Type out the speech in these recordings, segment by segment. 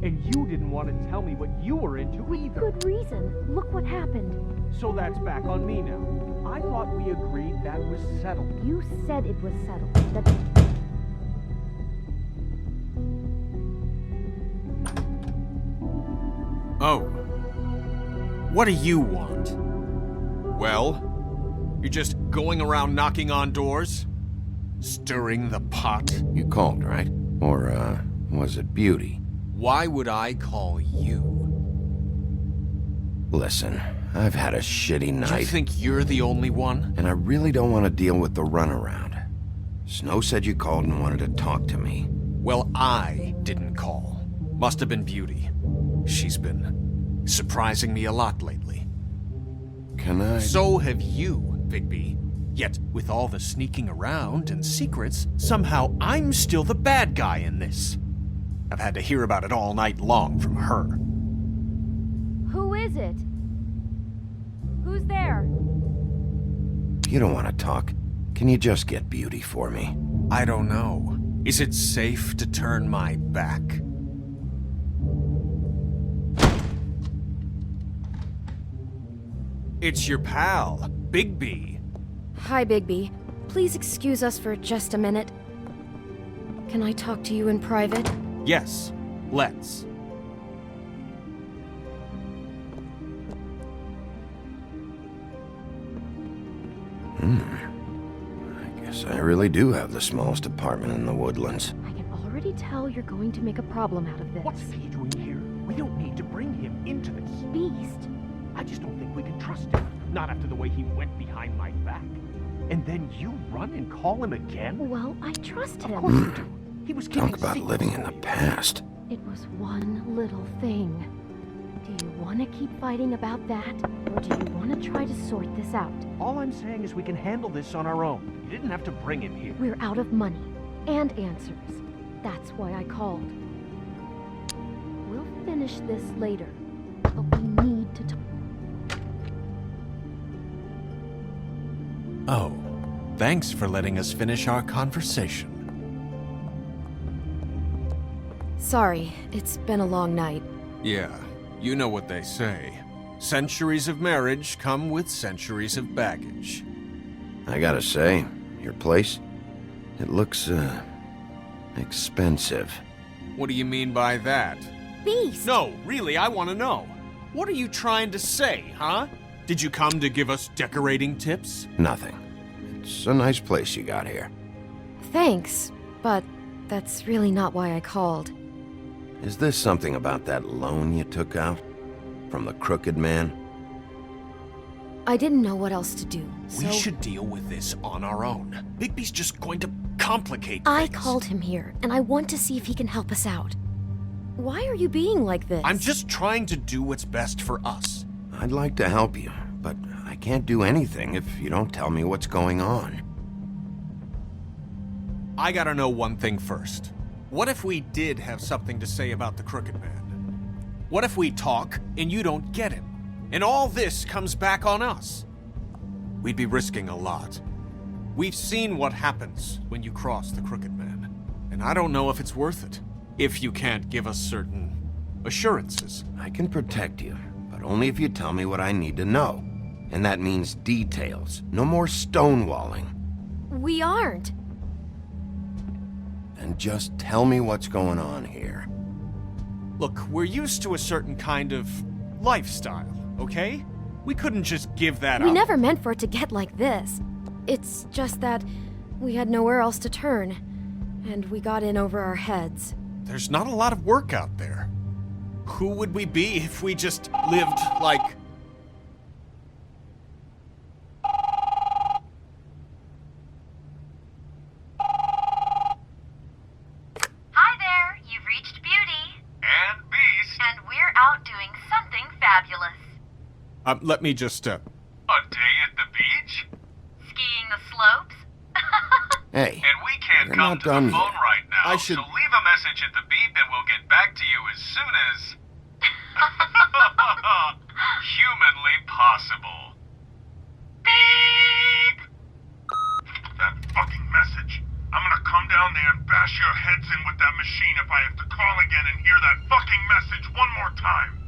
And you didn't want to tell me what you were into either. Good reason. Look what happened. So that's back on me now. I thought we agreed that was settled. You said it was settled. Oh. What do you want? Well, you're just going around knocking on doors? Stirring the pot? You called, right? Or, was it Beauty? Why would I call you? Listen, I've had a shitty night. You think you're the only one? And I really don't want to deal with the runaround. Snow said you called and wanted to talk to me. Well, I didn't call. Must have been Beauty. She's been surprising me a lot lately. Can I... So have you, Bigby. Yet, with all the sneaking around and secrets, somehow I'm still the bad guy in this. I've had to hear about it all night long from her. Who is it? Who's there? You don't want to talk. Can you just get Beauty for me? I don't know. Is it safe to turn my back? It's your pal, Bigby. Hi, Bigby. Please excuse us for just a minute. Can I talk to you in private? Yes, let's. I guess I really do have the smallest apartment in the woodlands. I can already tell you're going to make a problem out of this. What's he doing here? We don't need to bring him into this. Beast? I just don't think we can trust him. Not after the way he went behind my back. And then you run and call him again? Well, I trust him. Of course you do. He was keeping Talk about secrets living in the from you. past. It was one little thing. Do you want to keep fighting about that, or do you want to try to sort this out? All I'm saying is we can handle this on our own. You didn't have to bring him here. We're out of money and answers. That's why I called. We'll finish this later, but we need to talk. Oh, thanks for letting us finish our conversation. Sorry, it's been a long night. Yeah, you know what they say. Centuries of marriage come with centuries of baggage. I gotta say, your place, it looks, expensive. What do you mean by that? Beast! No, really, I want to know. What are you trying to say, huh? Did you come to give us decorating tips? Nothing. It's a nice place you got here. Thanks, but that's really not why I called. Is this something about that loan you took out? From the crooked man? I didn't know what else to do, so... We should deal with this on our own. Bigby's just going to complicate things. I called him here, and I want to see if he can help us out. Why are you being like this? I'm just trying to do what's best for us. I'd like to help you, but I can't do anything if you don't tell me what's going on. I gotta know one thing first. What if we did have something to say about the Crooked Man? What if we talk and you don't get him? And all this comes back on us? We'd be risking a lot. We've seen what happens when you cross the Crooked Man. And I don't know if it's worth it. If you can't give us certain assurances. I can protect you, but only if you tell me what I need to know. And that means details. No more stonewalling. We aren't. Then just tell me what's going on here. Look, we're used to a certain kind of lifestyle, okay? We couldn't just give that up. We never meant for it to get like this. It's just that we had nowhere else to turn, and we got in over our heads. There's not a lot of work out there. Who would we be if we just lived like... Hi there, you've reached Beauty. And Beast. And we're out doing something fabulous. let me just, A day at the beach? Skiing the slopes? Hey, And we can't You're come not to the done phone yet. right now, I should- so leave a message at the beep and we'll get back to you as soon as... humanly possible. Beep! That fucking message. I'm gonna come come down there and bash your heads in with that machine if I have to call again and hear that fucking message one more time.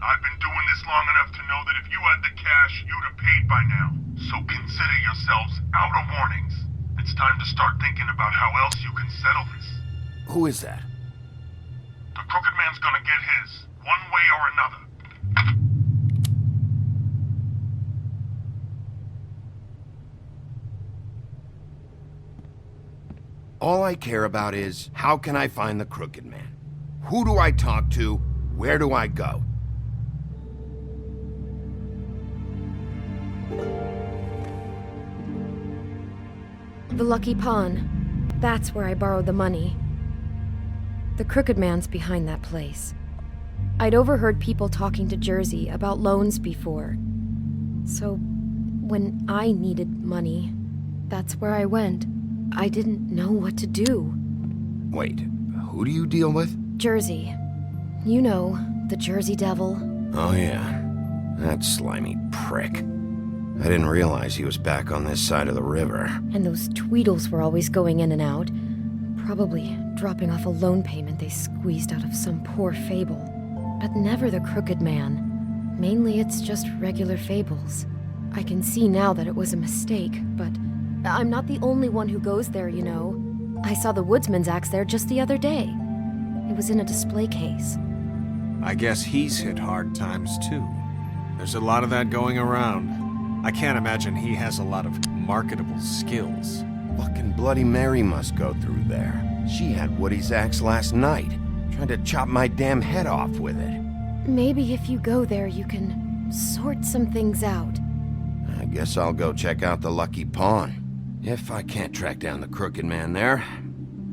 I've been doing this long enough to know that if you had the cash, you'd have paid by now. So consider yourselves out of warnings. It's time to start thinking about how else you can settle this. Who is that? The Crooked Man's gonna get his, one way or another. All I care about is, how can I find the Crooked Man? Who do I talk to? Where do I go? The Lucky Pawn. That's where I borrowed the money. The Crooked Man's behind that place. I'd overheard people talking to Jersey about loans before. So, when I needed money, that's where I went. I didn't know what to do. Wait, who do you deal with? Jersey. You know, the Jersey Devil. Oh yeah, that slimy prick. I didn't realize he was back on this side of the river. And those Tweedles were always going in and out. Probably dropping off a loan payment they squeezed out of some poor fable. But never the Crooked Man. Mainly it's just regular fables. I can see now that it was a mistake, but I'm not the only one who goes there, you know. I saw the Woodsman's axe there just the other day. It was in a display case. I guess he's hit hard times too. There's a lot of that going around. I can't imagine he has a lot of marketable skills. Fucking Bloody Mary must go through there. She had Woody's axe last night, trying to chop my damn head off with it. Maybe if you go there, you can sort some things out. I guess I'll go check out the Lucky Pawn. If I can't track down the Crooked Man there,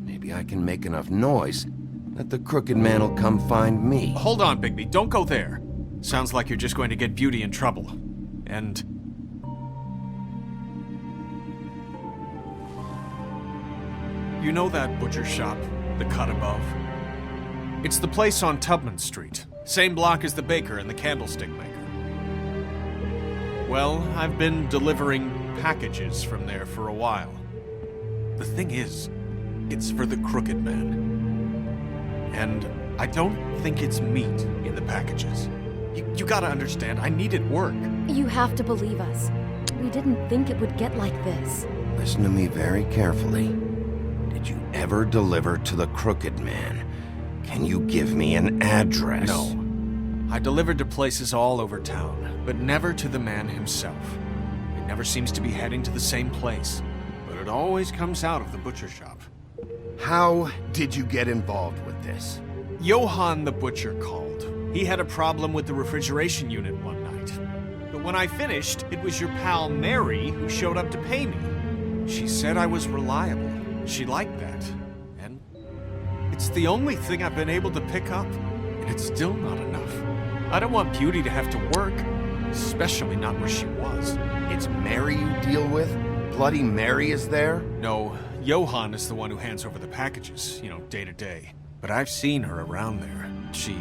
maybe I can make enough noise that the Crooked Man will come find me. Hold on, Bigby, don't go there. Sounds like you're just going to get Beauty in trouble. And... you know that butcher shop, the cut above? It's the place on Tubman Street. Same block as the baker and the candlestick maker. Well, I've been delivering packages from there for a while. The thing is, it's for the Crooked Man. And I don't think it's meat in the packages. You gotta understand, I needed work. You have to believe us. We didn't think it would get like this. Listen to me very carefully. Did you ever deliver to the Crooked Man? Can you give me an address? No. I delivered to places all over town, but never to the man himself. It never seems to be heading to the same place, but it always comes out of the butcher shop. How did you get involved with this? Johann the butcher called. He had a problem with the refrigeration unit one night. But when I finished, it was your pal Mary who showed up to pay me. She said I was reliable. She liked that. And it's the only thing I've been able to pick up, and it's still not enough. I don't want Beauty to have to work, especially not where she was. It's Mary you deal with? Bloody Mary is there? No, Johann is the one who hands over the packages, you know, day to day. But I've seen her around there. She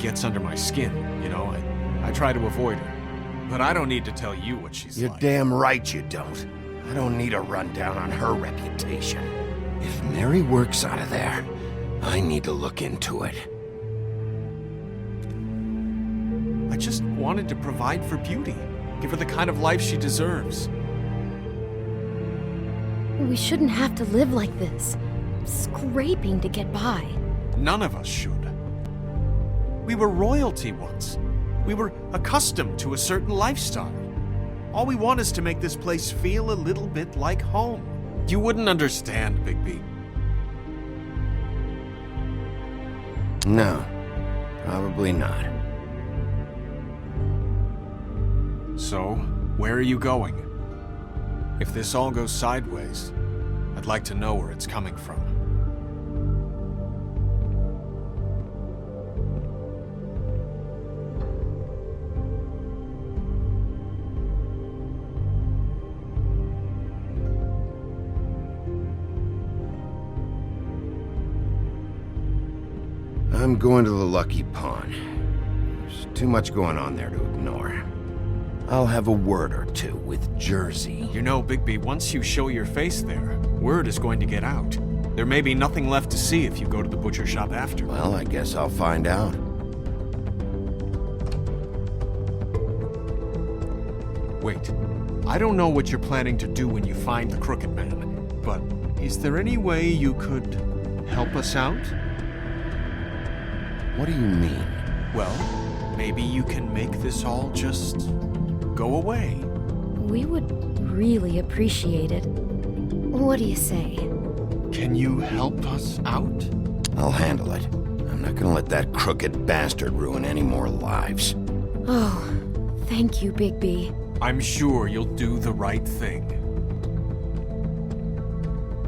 gets under my skin, you know. I try to avoid her. But I don't need to tell you what she's You're like. damn right you don't. I don't need a rundown on her reputation. If Mary works out of there, I need to look into it. I just wanted to provide for Beauty. Give her the kind of life she deserves. We shouldn't have to live like this, scraping to get by. None of us should. We were royalty once. We were accustomed to a certain lifestyle. All we want is to make this place feel a little bit like home. You wouldn't understand, Bigby. No, probably not. So, where are you going? If this all goes sideways, I'd like to know where it's coming from. I'm going to the Lucky Pawn. There's too much going on there to ignore. I'll have a word or two with Jersey. You know, Bigby, once you show your face there, word is going to get out. There may be nothing left to see if you go to the butcher shop after. Well, I guess I'll find out. Wait, I don't know what you're planning to do when you find the Crooked Man, but is there any way you could help us out? What do you mean? Well, maybe you can make this all just go away. We would really appreciate it. What do you say? Can you help us out? I'll handle it. I'm not gonna let that crooked bastard ruin any more lives. Oh, thank you, Bigby. I'm sure you'll do the right thing.